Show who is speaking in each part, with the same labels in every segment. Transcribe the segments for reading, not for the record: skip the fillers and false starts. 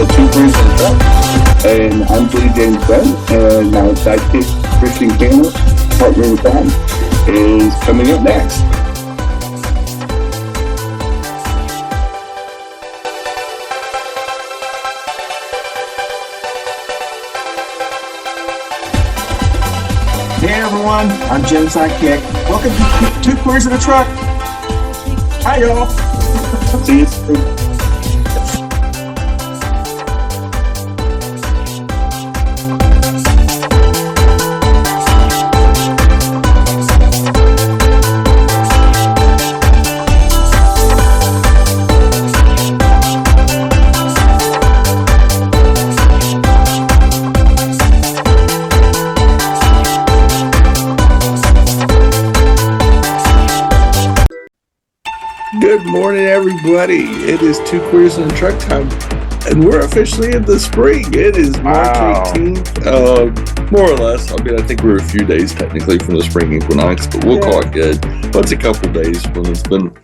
Speaker 1: Two Queers in a Truck. And I'm Billy James Gunn, and my sidekick, Christian Cano, partner in crime, is coming up next.
Speaker 2: Hey everyone, I'm Jim's sidekick. Welcome to Two Queers in a Truck. Hi y'all.
Speaker 1: See you soon.
Speaker 3: Good morning, everybody. It is Two Queers in a Truck time, and we're officially in the spring. It is March 18th, more or less. I mean, I think we're a few days technically from the spring equinox, but we'll call it good. Well, it's a couple days when it's been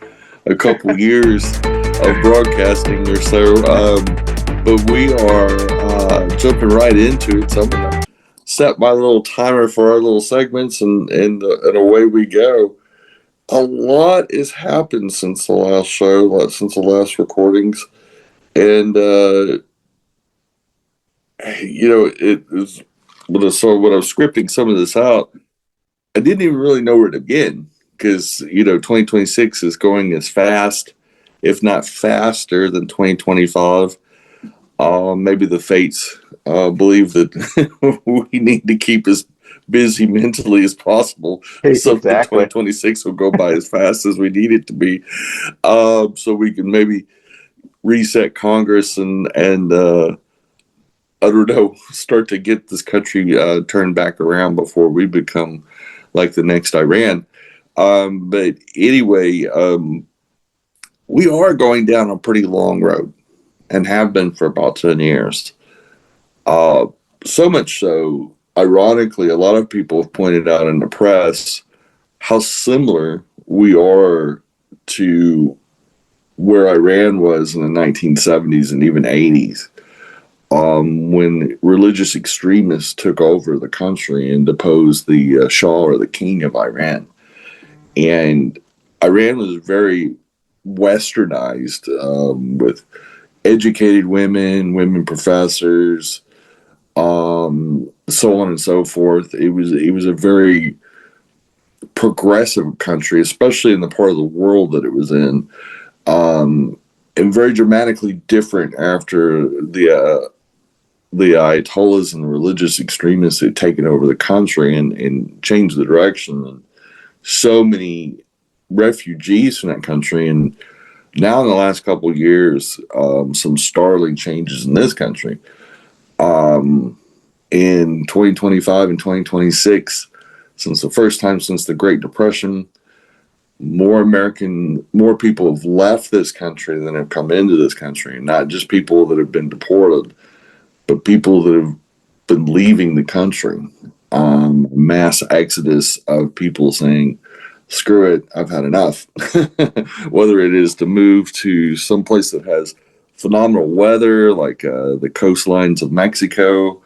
Speaker 3: a couple years of broadcasting or so. But we are jumping right into it. So I'm going to set my little timer for our little segments, and away we go. A lot has happened since the last show, since the last recordings. And, it was, when I was scripting some of this out, I didn't even really know where to begin because, 2026 is going as fast, if not faster than 2025. Maybe the fates believe that we need to keep as busy mentally as possible. So
Speaker 2: Exactly.
Speaker 3: 2026 will go by as fast as we need it to be. So we can maybe reset Congress and I don't know, start to get this country turned back around before we become like the next Iran. But anyway, we are going down a pretty long road and have been for about 10 years. So much so, ironically, a lot of people have pointed out in the press how similar we are to where Iran was in the 1970s and even 80s, when religious extremists took over the country and deposed the Shah or the king of Iran. And Iran was very westernized, with educated women professors, so on and so forth. It was a very progressive country, especially in the part of the world that it was in, and very dramatically different after the Ayatollahs and the religious extremists had taken over the country and changed the direction. And so many refugees from that country, and now in the last couple of years, some startling changes in this country. In 2025 and 2026, since the first time since the Great Depression, more people have left this country than have come into this country. Not just people that have been deported, but people that have been leaving the country. Mass exodus of people saying, screw it, I've had enough. Whether it is to move to some place that has phenomenal weather, like the coastlines of Mexico,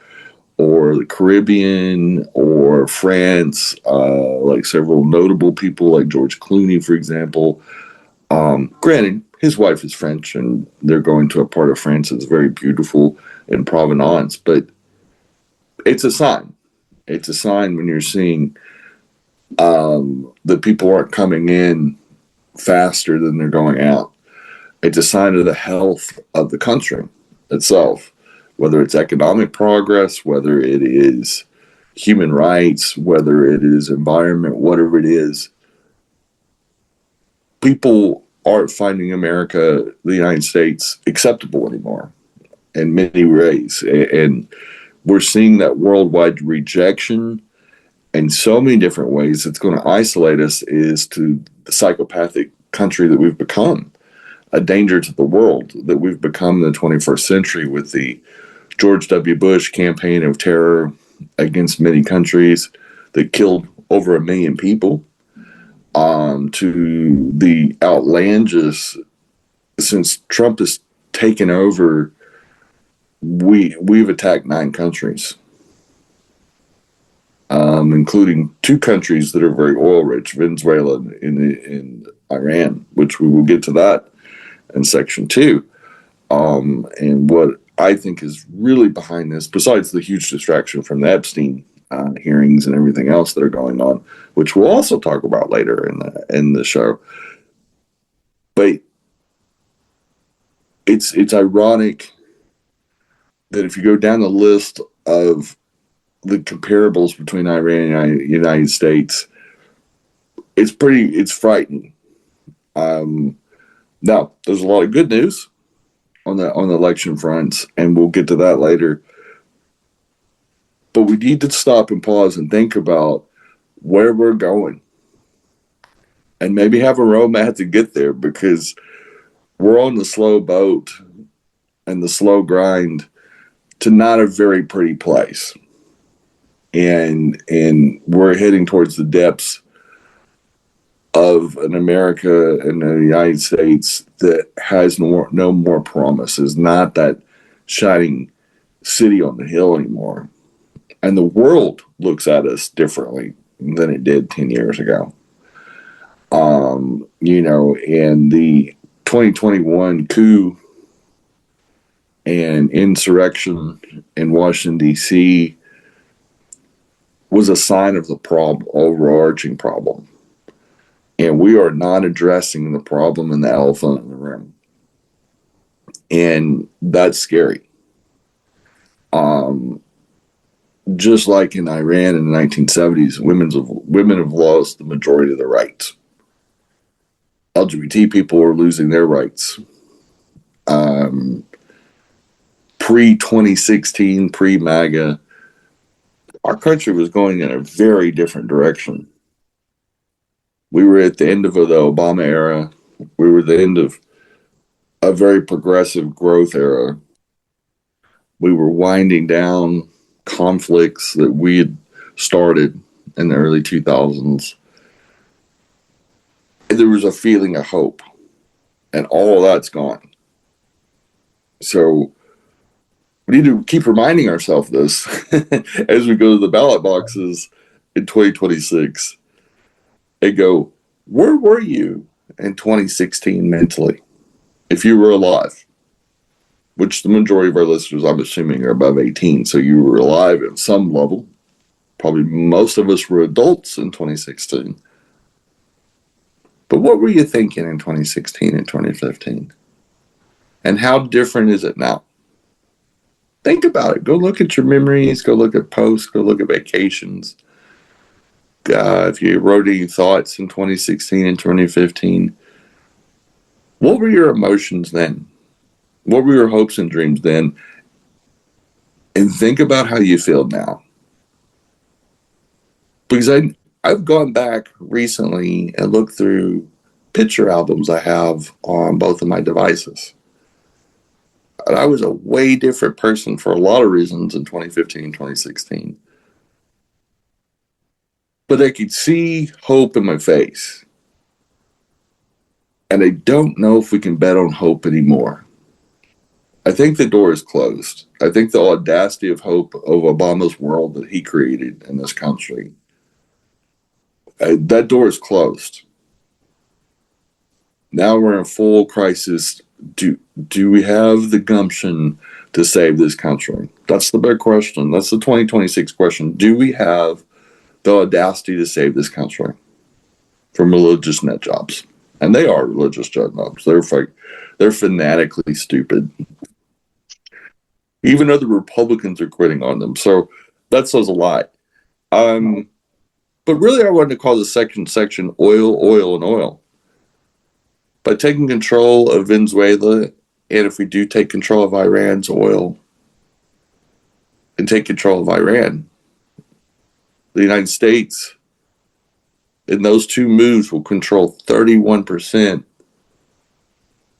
Speaker 3: or the Caribbean, or France, like several notable people like George Clooney, for example. Granted, his wife is French, and they're going to a part of France that's very beautiful in Provence, but it's a sign. It's a sign when you're seeing that people aren't coming in faster than they're going out. It's a sign of the health of the country itself, whether it's economic progress, whether it is human rights, whether it is environment, whatever it is. People aren't finding America, the United States, acceptable anymore in many ways. And we're seeing that worldwide rejection in so many different ways. It's going to isolate us is to the psychopathic country that we've become, a danger to the world that we've become in the 21st century with the George W. Bush campaign of terror against many countries that killed over 1 million people, to the outlandish, since Trump has taken over we've attacked 9 countries, including 2 countries that are very oil rich, Venezuela and Iran, which we will get to that in section 2. And what I think is really behind this, besides the huge distraction from the Epstein hearings and everything else that are going on, which we'll also talk about later in the show, but it's ironic that if you go down the list of the comparables between Iran and the United States, it's frightening. Now, there's a lot of good news on the election fronts, and we'll get to that later. But we need to stop and pause and think about where we're going, and maybe have a roadmap to get there, because we're on the slow boat and the slow grind to not a very pretty place. And we're heading towards the depths of an America and the United States that has no more promise, is not that shining city on the hill anymore. And the world looks at us differently than it did 10 years ago. And the 2021 coup and insurrection in Washington, D.C. was a sign of the overarching problem. And we are not addressing the problem and the elephant in the room. And that's scary. Just like in Iran in the 1970s, women have lost the majority of their rights. LGBT people are losing their rights. Pre-2016, pre-MAGA, our country was going in a very different direction. We were at the end of the Obama era. We were at the end of a very progressive growth era. We were winding down conflicts that we had started in the early 2000s. And there was a feeling of hope. And all of that's gone. So we need to keep reminding ourselves this as we go to the ballot boxes in 2026 and go, where were you in 2016 mentally? If you were alive, which the majority of our listeners, I'm assuming, are above 18. So you were alive at some level. Probably most of us were adults in 2016. But what were you thinking in 2016 and 2015? And how different is it now? Think about it. Go look at your memories. Go look at posts. Go look at vacations. If you wrote any thoughts in 2016 and 2015, what were your emotions then? What were your hopes and dreams then? And think about how you feel now. Because I've gone back recently and looked through picture albums I have on both of my devices. And I was a way different person for a lot of reasons in 2015 and 2016. But I could see hope in my face. And I don't know if we can bet on hope anymore. I think the door is closed. I think the audacity of hope of Obama's world that he created in this country, that door is closed. Now we're in full crisis. Do we have the gumption to save this country? That's the big question. That's the 2026 question. Do we have the audacity to save this country from religious nut jobs? And they are religious nut jobs. They're fanatically stupid. Even other Republicans are quitting on them. So that says a lot. But really, I wanted to call this section oil, oil, and oil. By taking control of Venezuela, and if we do take control of Iran's oil and take control of Iran, the United States, in those two moves, will control 31%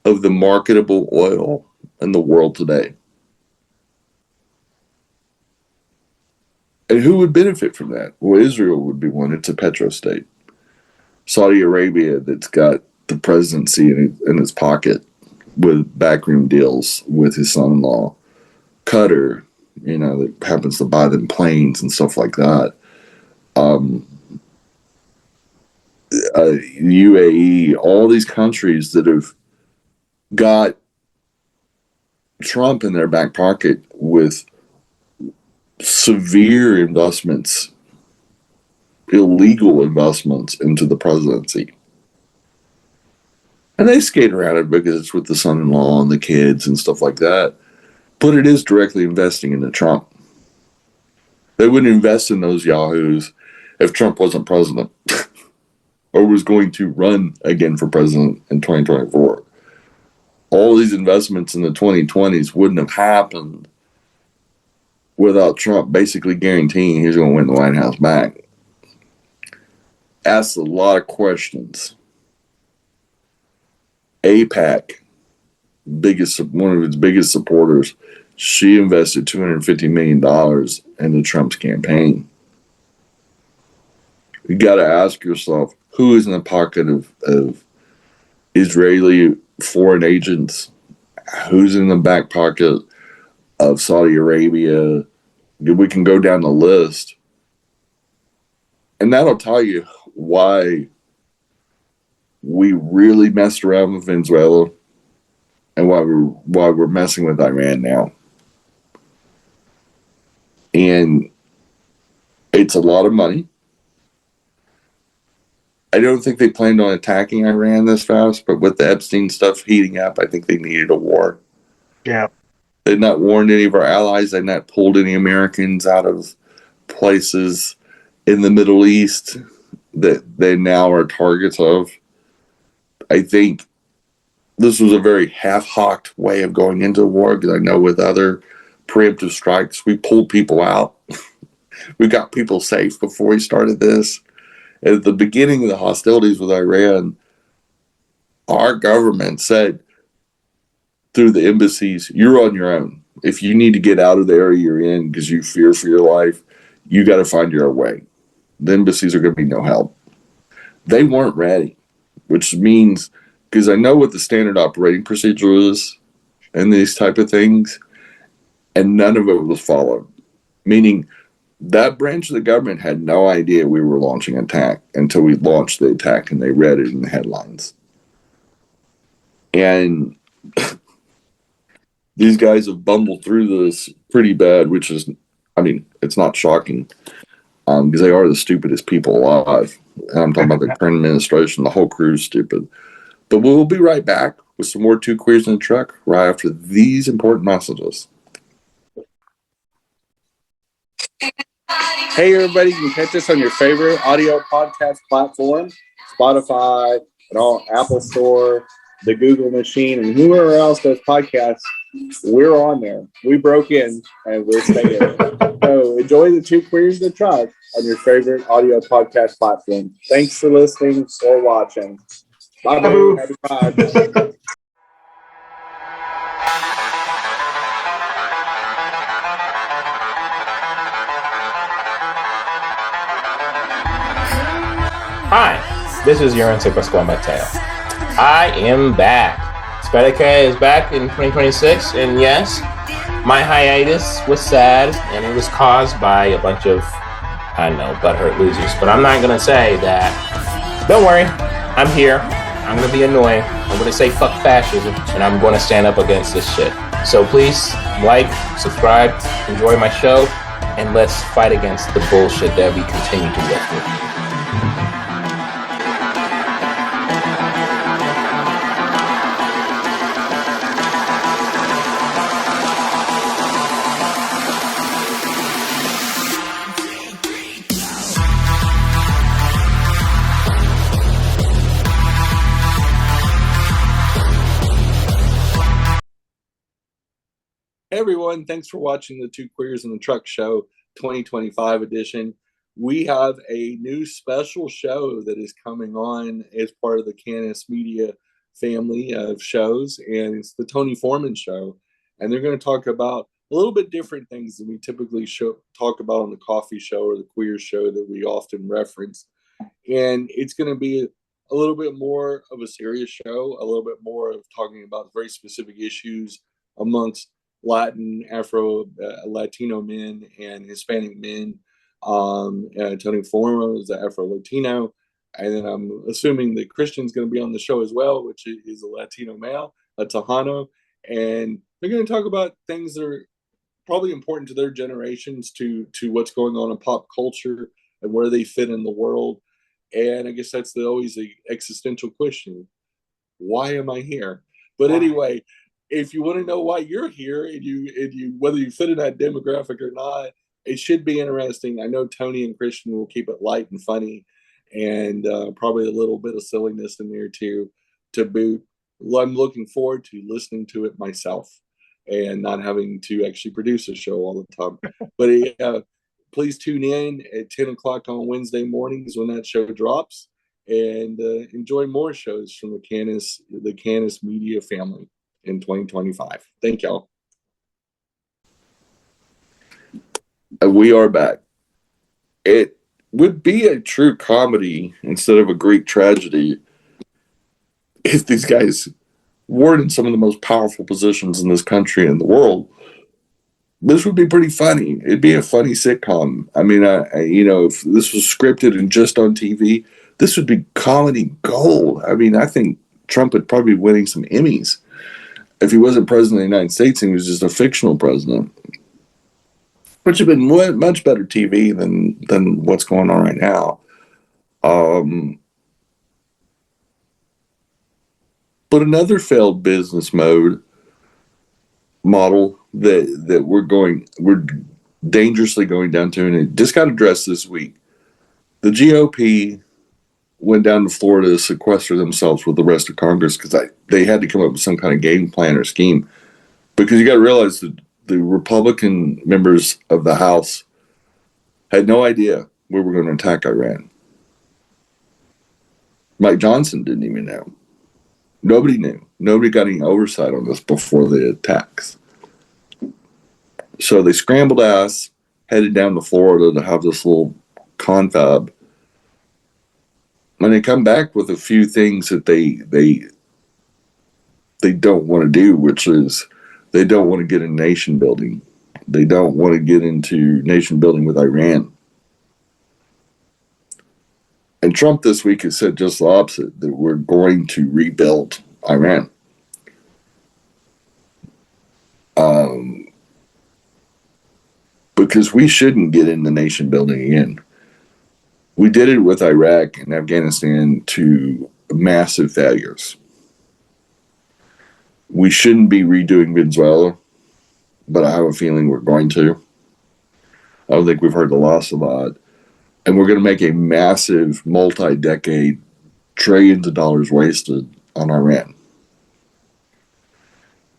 Speaker 3: of the marketable oil in the world today. And who would benefit from that? Well, Israel would be one. It's a petrostate. Saudi Arabia, that's got the presidency in its pocket with backroom deals with his son-in-law. Qatar, that happens to buy them planes and stuff like that. UAE, all these countries that have got Trump in their back pocket with severe investments, illegal investments into the presidency. And they skate around it because it's with the son-in-law and the kids and stuff like that. But it is directly investing into Trump. They wouldn't invest in those yahoos if Trump wasn't president or was going to run again for president in 2024. All these investments in the 2020s wouldn't have happened without Trump basically guaranteeing he's going to win the White House back. Asked a lot of questions. AIPAC, one of its biggest supporters, she invested $250 million into Trump's campaign. You got to ask yourself, who is in the pocket of Israeli foreign agents? Who's in the back pocket of Saudi Arabia? We can go down the list. And that'll tell you why we really messed around with Venezuela and why we're messing with Iran now. And it's a lot of money. I don't think they planned on attacking Iran this fast, but with the Epstein stuff heating up, I think they needed a war.
Speaker 2: Yeah.
Speaker 3: They'd not warned any of our allies. They'd not pulled any Americans out of places in the Middle East that they now are targets of. I think this was a very half-hocked way of going into war, because I know with other preemptive strikes, we pulled people out. We got people safe before we started this. At the beginning of the hostilities with Iran, our government said through the embassies, you're on your own. If you need to get out of the area you're in because you fear for your life, you got to find your own way. The embassies are going to be no help. They weren't ready, which means, because I know what the standard operating procedure is and these type of things, and none of it was followed. Meaning that branch of the government had no idea we were launching an attack until we launched the attack and they read it in the headlines. And these guys have bumbled through this pretty bad, which is, it's not shocking, because they are the stupidest people alive. And I'm talking about the current administration. The whole crew is stupid. But we'll be right back with some more Two Queers in the Truck right after these important messages. Hey, everybody. You can catch us on your favorite audio podcast platform, Spotify, and all Apple Store, the Google machine, and whoever else does podcasts. We're on there. We broke in, and we're staying. So enjoy the Two Queers in the Truck on your favorite audio podcast platform. Thanks for listening or watching. Bye-bye. Happy Pride.
Speaker 4: Hi, this is Urine Pascual Mateo. I am back. Spadeke is back in 2026, and yes, my hiatus was sad, and it was caused by a bunch of, butthurt losers. But I'm not going to say that. Don't worry, I'm here. I'm going to be annoying. I'm going to say fuck fascism, and I'm going to stand up against this shit. So please, like, subscribe, enjoy my show, and let's fight against the bullshit that we continue to live through.
Speaker 3: Hey everyone, thanks for watching the Two Queers in the Truck Show 2025 edition. We have a new special show that is coming on as part of the Cannis Media family of shows, and it's the Tony Foreman Show. And they're going to talk about a little bit different things than we typically talk about on the Coffee Show or the Queer Show that we often reference. And it's going to be a little bit more of a serious show, a little bit more of talking about very specific issues amongst Latin, Latino men and Hispanic men. Tony Formo is the Afro-Latino. And then I'm assuming that Christian's going to be on the show as well, which is a Latino male, a Tejano. And they're going to talk about things that are probably important to their generations, to what's going on in pop culture and where they fit in the world. And I guess that's always the existential question. Why am I here? But anyway, if you want to know why you're here and you whether you fit in that demographic or not, it should be interesting. I know Tony and Christian will keep it light and funny, and probably a little bit of silliness in there too, to boot. I'm looking forward to listening to it myself and not having to actually produce a show all the time. But please tune in at 10 o'clock on Wednesday mornings when that show drops, and enjoy more shows from the Cannis Media family in 2025. Thank y'all. We are back. It would be a true comedy instead of a Greek tragedy if these guys weren't in some of the most powerful positions in this country and the world. This would be pretty funny. It'd be a funny sitcom. I mean, if this was scripted and just on TV, this would be comedy gold. I mean, I think Trump would probably be winning some Emmys if he wasn't president of the United States and he was just a fictional president, which would have been much better TV than what's going on right now. But another failed business model that we're dangerously going down to, and it just got addressed this week. The GOP went down to Florida to sequester themselves with the rest of Congress because they had to come up with some kind of game plan or scheme. Because you got to realize that the Republican members of the House had no idea we were going to attack Iran. Mike Johnson didn't even know. Nobody knew. Nobody got any oversight on this before the attacks. So they scrambled ass, headed down to Florida to have this little confab. And they come back with a few things that they don't want to do, which is they don't want to get in nation building. They don't want to get into nation building with Iran. And Trump this week has said just the opposite, that we're going to rebuild Iran. Because we shouldn't get into nation building again. We did it with Iraq and Afghanistan to massive failures. We shouldn't be redoing Venezuela, but I have a feeling we're going to. I don't think we've heard the loss a lot. And we're going to make a massive multi-decade trillions of dollars wasted on Iran.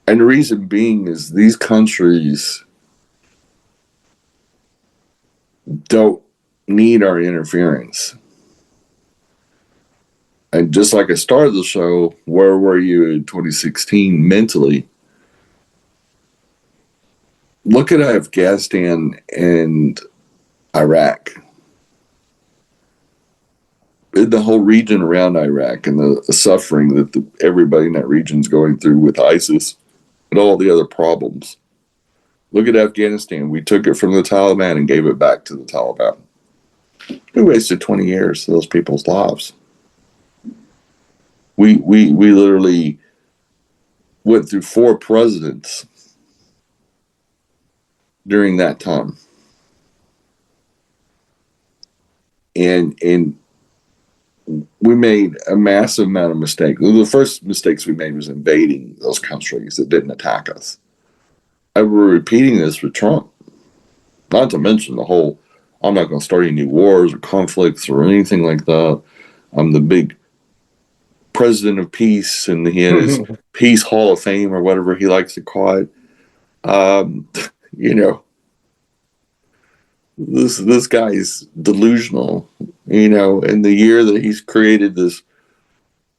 Speaker 3: And the reason being is these countries don't need our interference. And just like I started the show, where were you in 2016 mentally? Look at Afghanistan and Iraq. The whole region around Iraq and the suffering that everybody in that region is going through with ISIS and all the other problems. Look at Afghanistan. We took it from the Taliban and gave it back to the Taliban. We wasted 20 years of those people's lives. We literally went through 4 presidents during that time. And we made a massive amount of mistakes. The first mistakes we made was invading those countries that didn't attack us. And we're repeating this with Trump. Not to mention the whole, I'm not going to start any new wars or conflicts or anything like that. I'm the big president of peace, and he had his Peace Hall of Fame or whatever he likes to call it. This guy's delusional, in the year that he's created this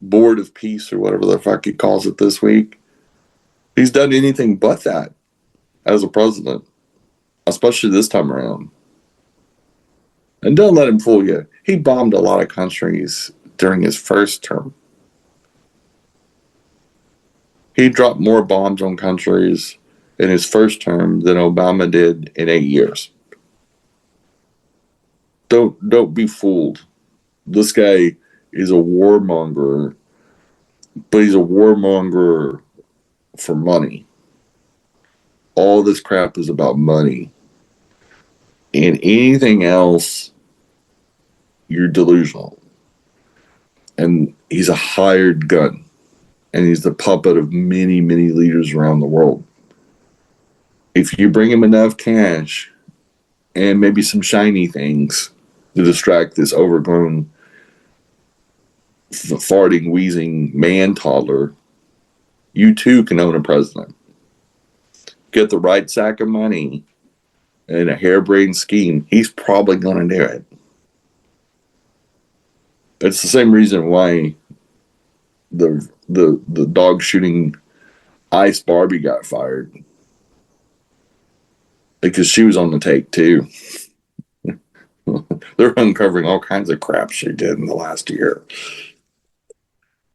Speaker 3: board of peace or whatever the fuck he calls it this week. He's done anything but that as a president, especially this time around. And don't let him fool you. He bombed a lot of countries during his first term. He dropped more bombs on countries. in his first term than Obama did in 8 years. Don't be fooled. This guy is a warmonger, but he's a warmonger for money. All this crap is about money. And anything else, you're delusional. And he's a hired gun. And he's the puppet of many, many leaders around the world. If you bring him enough cash and maybe some shiny things to distract this overgrown, farting, wheezing man toddler, you too can own a president. Get the right sack of money and a harebrained scheme, he's probably going to do it. It's the same reason why the dog shooting Ice Barbie got fired. Because she was on the take too. They're uncovering all kinds of crap she did in the last year.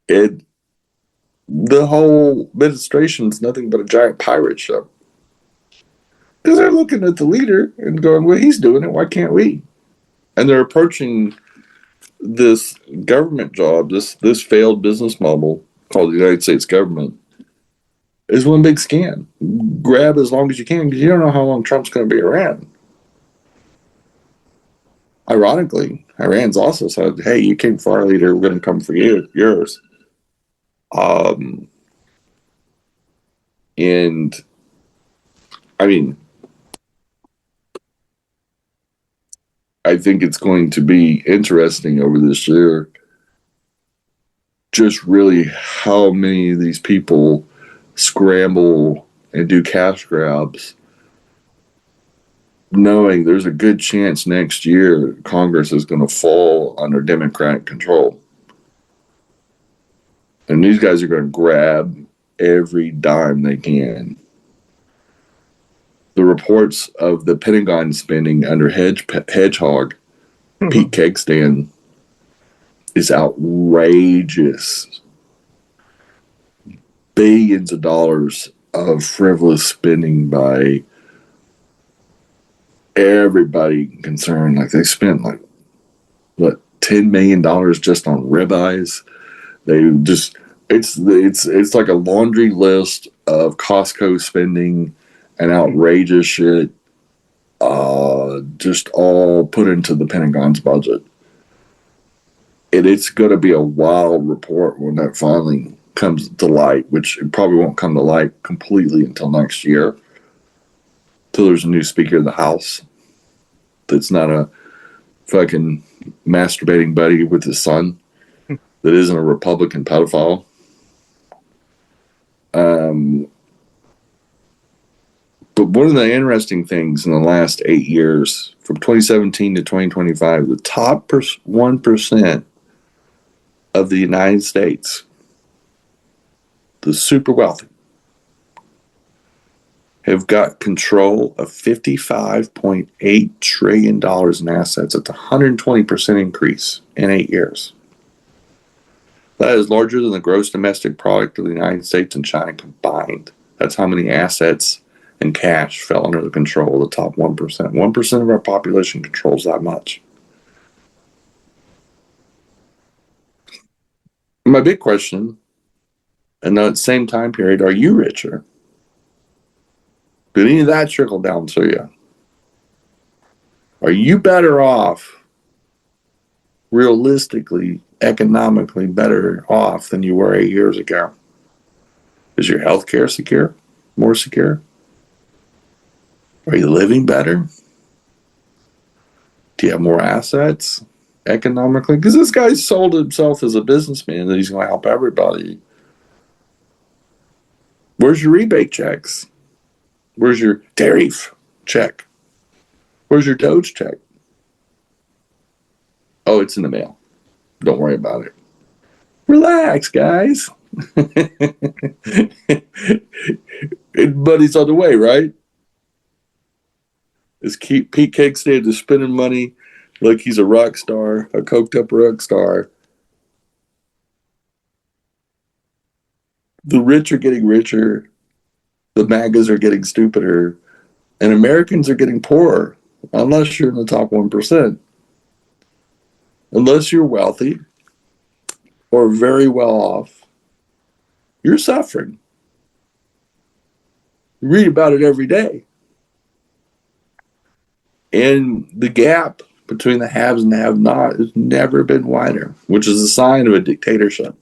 Speaker 3: The whole administration's nothing but a giant pirate ship. Because they're looking at the leader and going, well, he's doing it, why can't we? And they're approaching this government job, this failed business model called the United States government, is one big scam. Grab as long as you can because you don't know how long Trump's going to be around. Ironically, Iran's also said, hey, you came for our leader, we're going to come for yours. And I mean, I think it's going to be interesting over this year just really how many of these people scramble and do cash grabs knowing there's a good chance next year Congress is going to fall under Democratic control. And these guys are going to grab every dime they can. The reports of the Pentagon spending under Hedgehog, Pete Kegstand, is outrageous. Billions of dollars of frivolous spending by everybody concerned. Like they spent $10 million just on ribeyes. They just it's like a laundry list of Costco spending and outrageous shit, just all put into the Pentagon's budget. And it's going to be a wild report when that finally comes to light, which it probably won't come to light completely until next year, till there's a new Speaker of the House that's not a fucking masturbating buddy with his son, that isn't a Republican pedophile. But one of the interesting things in the last 8 years, from 2017 to 2025, the top 1% of the United States, the super wealthy, have got control of $55.8 trillion in assets. That's a 120% increase in 8 years. That is larger than the gross domestic product of the United States and China combined. That's how many assets and cash fell under the control of the top 1%. 1% of our population controls that much. My big question, in that same time period, are you richer? Did any of that trickle down to you? Are you better off, realistically, economically better off than you were 8 years ago? Is your health care secure? More secure? Are you living better? Do you have more assets economically? Because this guy sold himself as a businessman that he's going to help everybody. Where's your rebate checks? Where's your tariff check? Where's your Doge check? Oh, it's in the mail. Don't worry about it. Relax, guys. Money's on the way, right? Is Pete Kegstand is spending money like he's a rock star, a coked up rock star. The rich are getting richer. The MAGAs are getting stupider, and Americans are getting poorer, unless you're in the top 1%. Unless you're wealthy or very well off, you're suffering. You read about it every day. And the gap between the haves and the have-not has never been wider, which is a sign of a dictatorship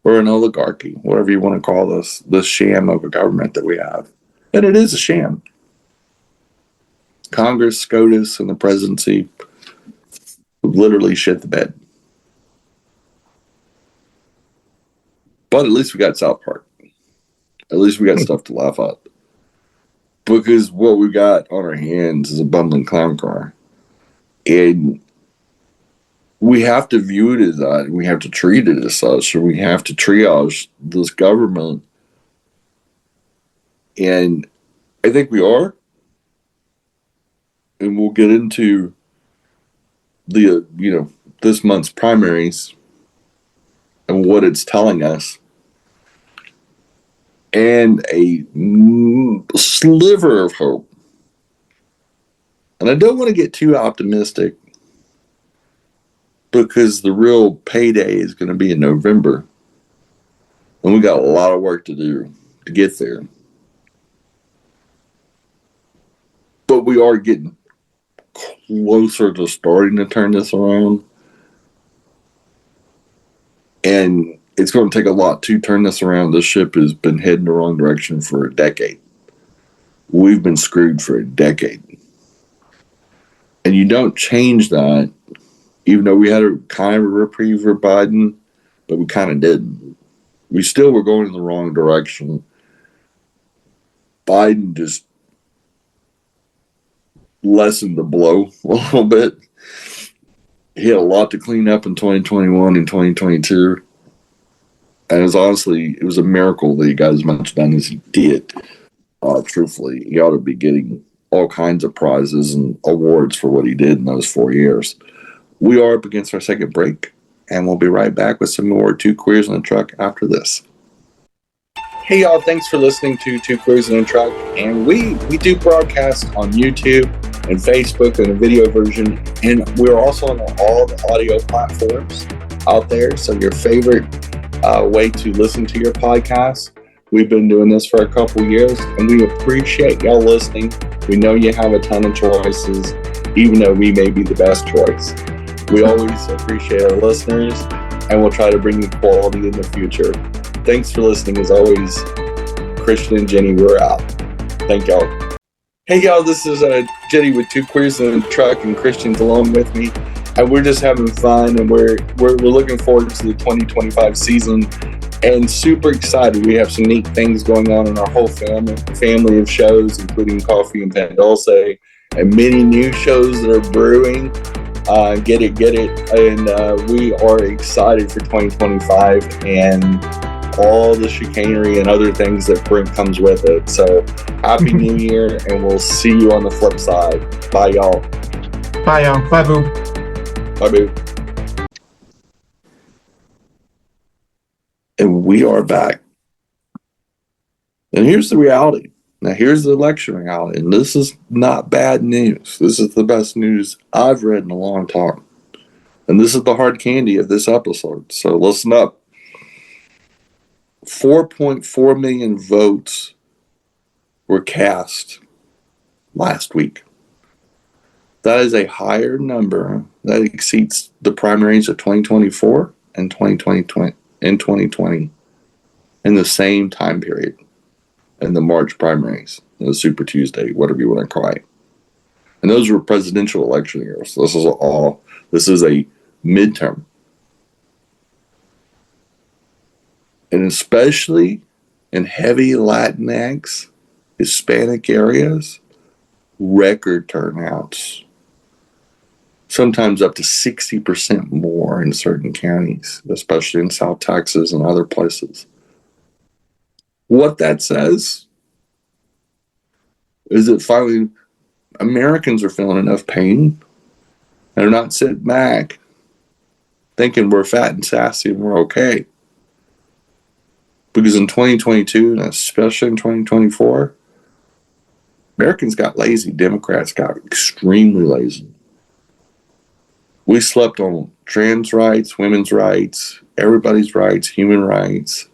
Speaker 3: or an oligarchy, whatever you want to call this sham of a government that we have. And it is a sham. Congress, SCOTUS, and the presidency literally shit the bed. But at least we got South Park. At least we got stuff to laugh at. Because what we got on our hands is a bumbling clown car. And we have to view it as that. We have to treat it as such. Or we have to triage this government. And I think we are. And we'll get into the, this month's primaries and what it's telling us. And a sliver of hope. And I don't want to get too optimistic because the real payday is going to be in November. And we got a lot of work to do to get there. But we are getting closer to starting to turn this around. And it's going to take a lot to turn this around. This ship has been heading the wrong direction for a decade. We've been screwed for a decade. And you don't change that, even though we had a kind of a reprieve for Biden, but we kind of didn't. We still were going in the wrong direction. Biden just lessened the blow a little bit. He had a lot to clean up in 2021 and 2022. And it was a miracle that he got as much done as he did. Truthfully, he ought to be getting all kinds of prizes and awards for what he did in those 4 years. We are up against our second break, and we'll be right back with some more Two Queers in a Truck after this. Hey, y'all, thanks for listening to Two Queers in a Truck. And we do broadcast on YouTube and Facebook in a video version, and we're also on all the audio platforms out there. So your favorite way to listen to your podcast. We've been doing this for a couple years, and we appreciate y'all listening. We know you have a ton of choices, even though we may be the best choice. We always appreciate our listeners, and we'll try to bring you quality in the future. Thanks for listening. As always, Christian and Jenny, we're out. Thank y'all. Hey, y'all, this is Jenny with Two Queers in a Truck, and Christian's along with me. And we're just having fun, and we're looking forward to the 2025 season, and super excited. We have some neat things going on in our whole family of shows, including Coffee and Pan Dulce, and many new shows that are brewing. Get it, and we are excited for 2025 and all the chicanery and other things that comes with it. So happy New Year, and we'll see you on the flip side. Bye, y'all.
Speaker 2: Bye, y'all. Bye, boo.
Speaker 3: Bye, boo. And we are back. And here's the reality. Now, here's the election reality. And this is not bad news. This is the best news I've read in a long time. And this is the hard candy of this episode. So listen up. 4.4 million votes were cast last week. That is a higher number. That exceeds the primaries of 2024 and 2020 in the same time period. In the March primaries, the Super Tuesday, whatever you want to call it. And those were presidential election years. This is a midterm. And especially in heavy Latinx, Hispanic areas, record turnouts. Sometimes up to 60% more in certain counties, especially in South Texas and other places. What that says is that finally Americans are feeling enough pain and they're not sitting back, thinking we're fat and sassy and we're okay. Because in 2022, and especially in 2024, Americans got lazy. Democrats got extremely lazy. We slept on trans rights, women's rights, everybody's rights, human rights.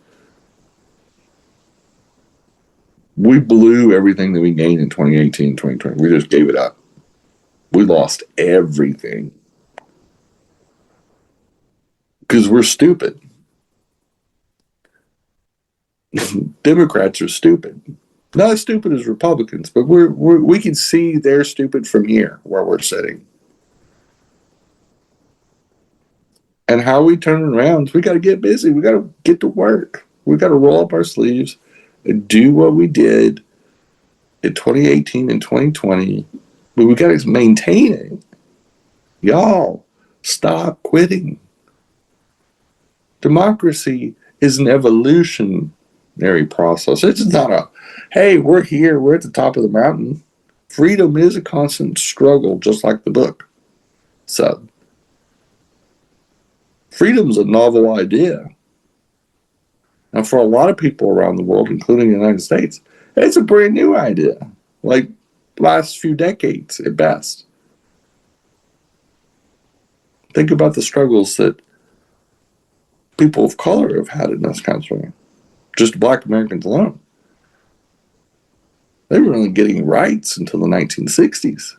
Speaker 3: We blew everything that we gained in 2018, 2020. We just gave it up. We lost everything. Because we're stupid. Democrats are stupid. Not as stupid as Republicans, but we can see they're stupid from here, where we're sitting. And how we turn around, we got to get busy. We got to get to work. We got to roll up our sleeves and do what we did in 2018 and 2020. But we got to maintain it. Y'all, stop quitting. Democracy is an evolutionary process. It's not a, hey, we're here, we're at the top of the mountain. Freedom is a constant struggle, just like the book said. Freedom's a novel idea. And for a lot of people around the world, including the United States, it's a brand new idea. Like last few decades at best. Think about the struggles that people of color have had in this country. Just Black Americans alone. They were only getting rights until the 1960s.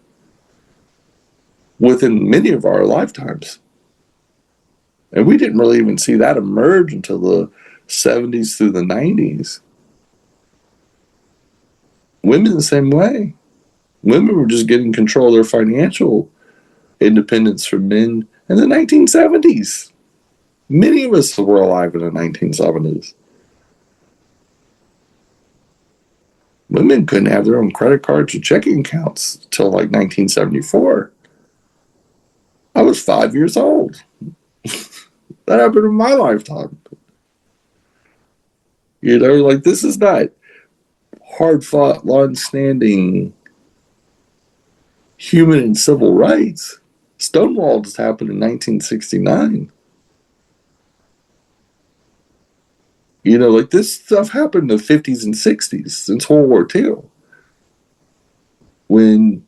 Speaker 3: Within many of our lifetimes. And we didn't really even see that emerge until the 70s through the 90s. Women the same way. Women were just getting control of their financial independence from men in the 1970s. Many of us were alive in the 1970s. Women couldn't have their own credit cards or checking accounts until like 1974. I was 5 years old. That happened in my lifetime. You know, like this is not hard-fought, long-standing human and civil rights. Stonewall just happened in 1969. You know, like this stuff happened in the 50s and 60s since World War II. When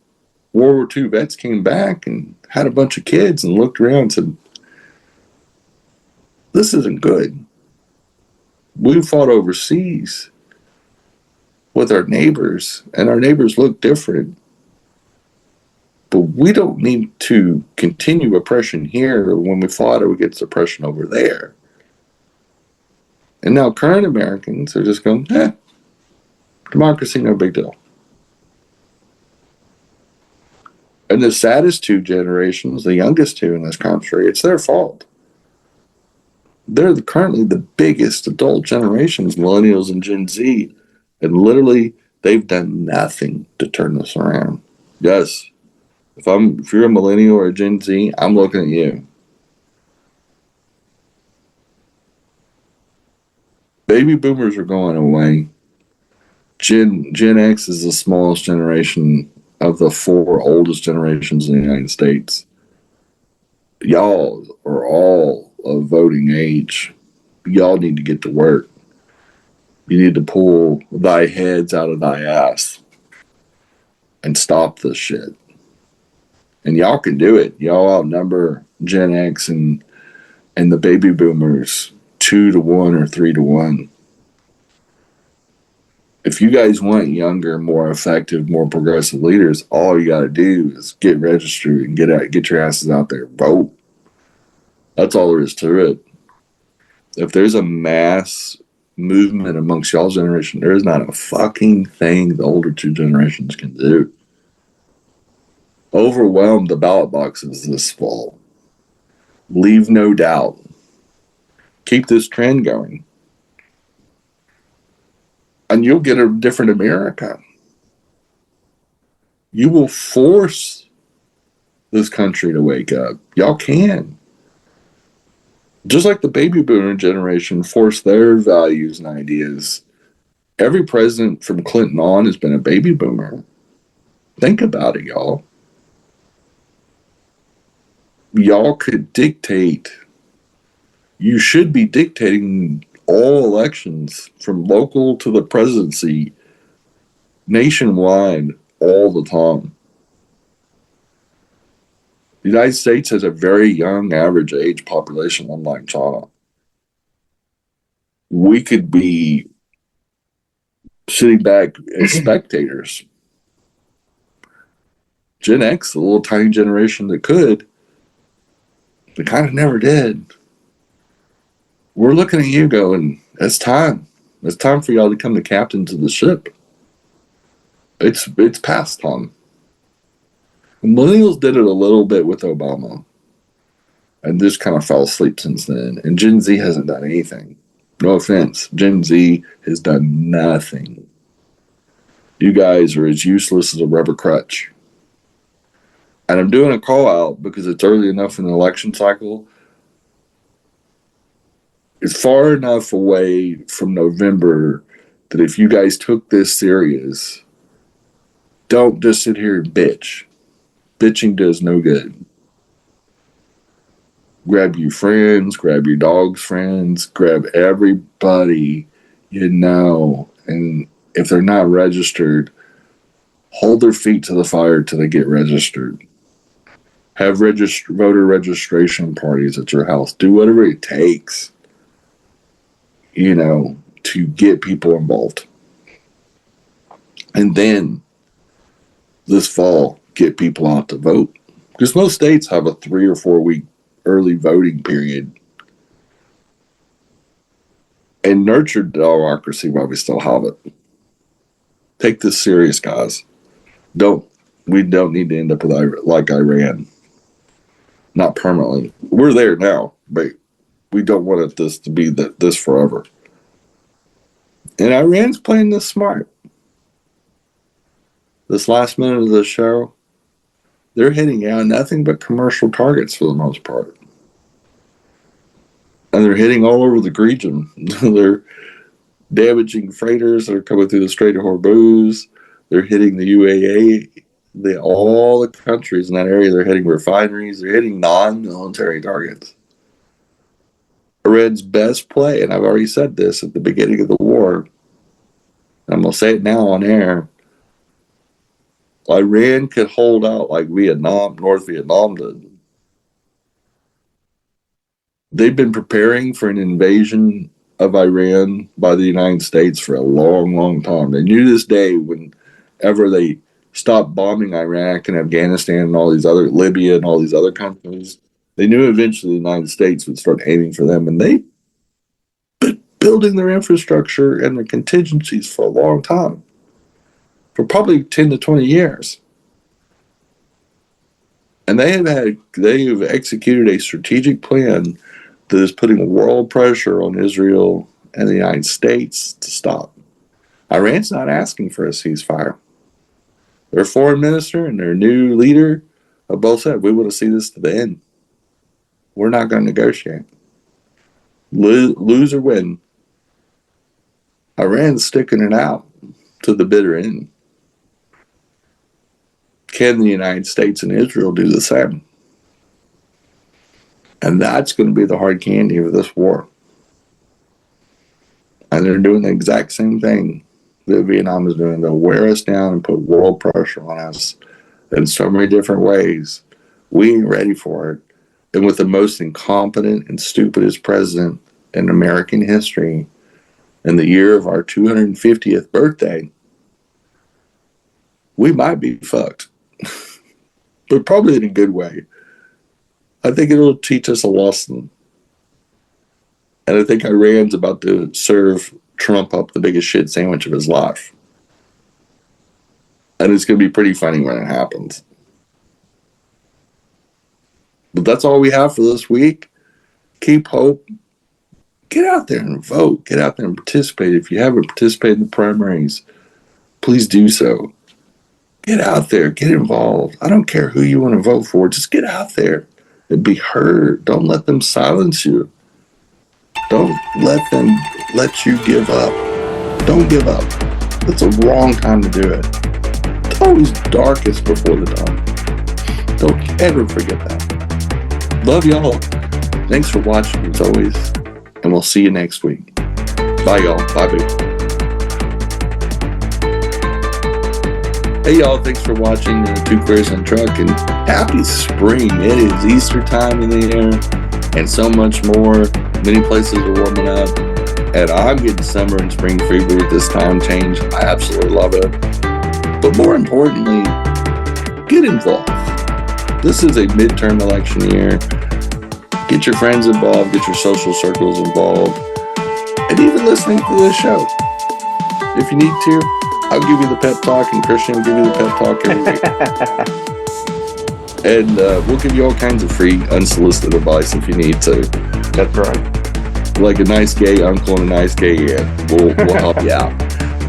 Speaker 3: World War II vets came back and had a bunch of kids and looked around and said, this isn't good. We fought overseas with our neighbors, and our neighbors look different. But we don't need to continue oppression here when we fought against oppression over there. And now current Americans are just going, democracy, no big deal. And the saddest two generations, the youngest two in this country, it's their fault. They're currently the biggest adult generations, millennials and Gen Z. And literally, they've done nothing to turn this around. Yes, if you're a millennial or a Gen Z, I'm looking at you. Baby boomers are going away. Gen X is the smallest generation of the four oldest generations in the United States. Y'all are all of voting age. Y'all need to get to work. You need to pull thy heads out of thy ass and stop this shit. And y'all can do it. Y'all outnumber Gen X and the baby boomers 2-1 or 3-1. If you guys want younger, more effective, more progressive leaders, all you got to do is get registered and get your asses out there. Vote. That's all there is to it. If there's a mass movement amongst y'all's generation, there is not a fucking thing the older two generations can do. Overwhelm the ballot boxes this fall. Leave no doubt. Keep this trend going. And you'll get a different America. You will force this country to wake up. Y'all can. Just like the baby boomer generation forced their values and ideas. Every president from Clinton on has been a baby boomer. Think about it, y'all. Y'all could dictate. You should be dictating all elections, from local to the presidency, nationwide, all the time. The United States has a very young average age population, unlike China. We could be sitting back as spectators. Gen X, the little tiny generation that could, but kind of never did. We're looking at you going, it's time. It's time for y'all to become the captains of the ship. It's past time. Millennials did it a little bit with Obama and just kind of fell asleep since then. And Gen Z hasn't done anything. No offense. Gen Z has done nothing. You guys are as useless as a rubber crutch. And I'm doing a call out because it's early enough in the election cycle. It's far enough away from November that if you guys took this serious, don't just sit here and bitch. Bitching does no good. Grab your friends, grab your dog's friends, grab everybody you know, and if they're not registered, hold their feet to the fire till they get registered. Have voter registration parties at your house. Do whatever it takes, to get people involved. And then this fall, get people out to vote. Because most states have a 3 or 4 week early voting period. And nurtured democracy while we still have it. Take this serious, guys. We don't need to end up like Iran. Not permanently. We're there now, but we don't want this to be this forever. And Iran's playing this smart. This last minute of the show, they're hitting out nothing but commercial targets for the most part. And they're hitting all over the region. They're damaging freighters that are coming through the Strait of Hormuz. They're hitting the UAE. All the countries in that area, they're hitting refineries. They're hitting non-military targets. Iran's best play, and I've already said this at the beginning of the war, and I'm going to say it now on air, Iran could hold out like North Vietnam did. They've been preparing for an invasion of Iran by the United States for a long, long time. They knew this day whenever they stopped bombing Iraq and Afghanistan and Libya and all these other countries. They knew eventually the United States would start aiming for them, and they've been building their infrastructure and their contingencies for a long time, for probably 10 to 20 years. And they have executed a strategic plan that is putting world pressure on Israel and the United States to stop. Iran's not asking for a ceasefire. Their foreign minister and their new leader have both said, we want to see this to the end. We're not going to negotiate. Lose or win. Iran's sticking it out to the bitter end. Can the United States and Israel do the same? And that's going to be the hard candy of this war. And they're doing the exact same thing that Vietnam is doing. They'll wear us down and put world pressure on us in so many different ways. We ain't ready for it. And with the most incompetent and stupidest president in American history, in the year of our 250th birthday, we might be fucked. But probably in a good way. I think it'll teach us a lesson. And I think Iran's about to serve Trump up the biggest shit sandwich of his life. And it's going to be pretty funny when it happens. But that's all we have for this week. Keep hope. Get out there and vote. Get out there and participate. If you haven't participated in the primaries, please do so. Get out there. Get involved. I don't care who you want to vote for. Just get out there and be heard. Don't let them silence you. Don't let them let you give up. Don't give up. It's a wrong time to do it. It's always darkest before the dawn. Don't ever forget that. Love y'all. Thanks for watching as always. And we'll see you next week. Bye, y'all. Bye, babe. Hey, y'all. Thanks for watching Two Queers on Truck, and happy spring. It is Easter time in the air and so much more. Many places are warming up, and I'm getting summer and spring fever with this time change. I absolutely love it. But more importantly, get involved. This is a midterm election year. Get your friends involved, get your social circles involved, and even listening to this show. If you need to, I'll give you the pep talk, and Christian will give you the pep talk every week. And we'll give you all kinds of free, unsolicited advice if you need to.
Speaker 2: That's right.
Speaker 3: Like a nice gay uncle and a nice gay aunt. We'll help you out.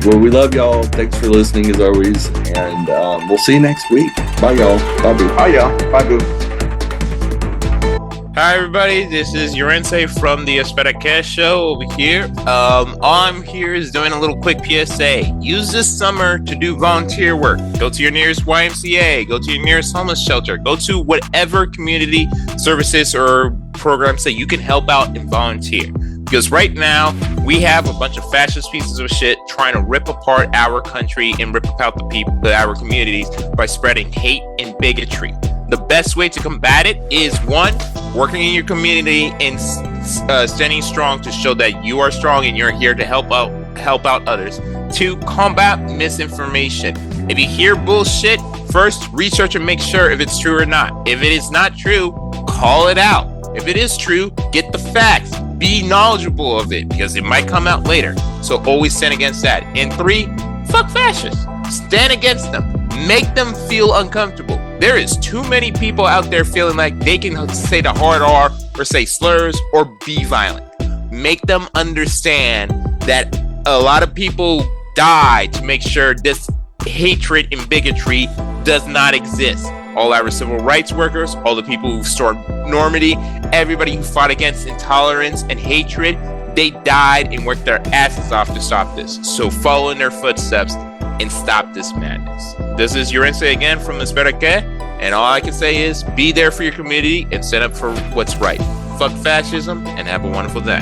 Speaker 3: Well, we love y'all. Thanks for listening as always. And we'll see you next week. Bye, y'all. Bye, boo.
Speaker 2: Bye, y'all. Bye, boo.
Speaker 4: Hi, everybody. This is Yorense from the Espera Cash Show over here. All I'm here is doing a little quick PSA. Use this summer to do volunteer work. Go to your nearest YMCA. Go to your nearest homeless shelter. Go to whatever community services or programs that you can help out and volunteer. Because right now, we have a bunch of fascist pieces of shit trying to rip apart our country and rip apart the people, our communities, by spreading hate and bigotry. The best way to combat it is, one, working in your community and standing strong to show that you are strong and you're here to help out others. Two, combat misinformation. If you hear bullshit, first research and make sure if it's true or not. If it is not true, call it out. If it is true, get the facts. Be knowledgeable of it, because it might come out later. So always stand against that. And three, fuck fascists. Stand against them. Make them feel uncomfortable. There is too many people out there feeling like they can say the hard R or say slurs or be violent. Make them understand that a lot of people die to make sure this hatred and bigotry does not exist. All our civil rights workers, all the people who restored normity, everybody who fought against intolerance and hatred, they died and worked their asses off to stop this. So follow in their footsteps and stop this madness. This is Yorense again from Espera Que, and all I can say is be there for your community and stand up for what's right. Fuck fascism and have a wonderful day.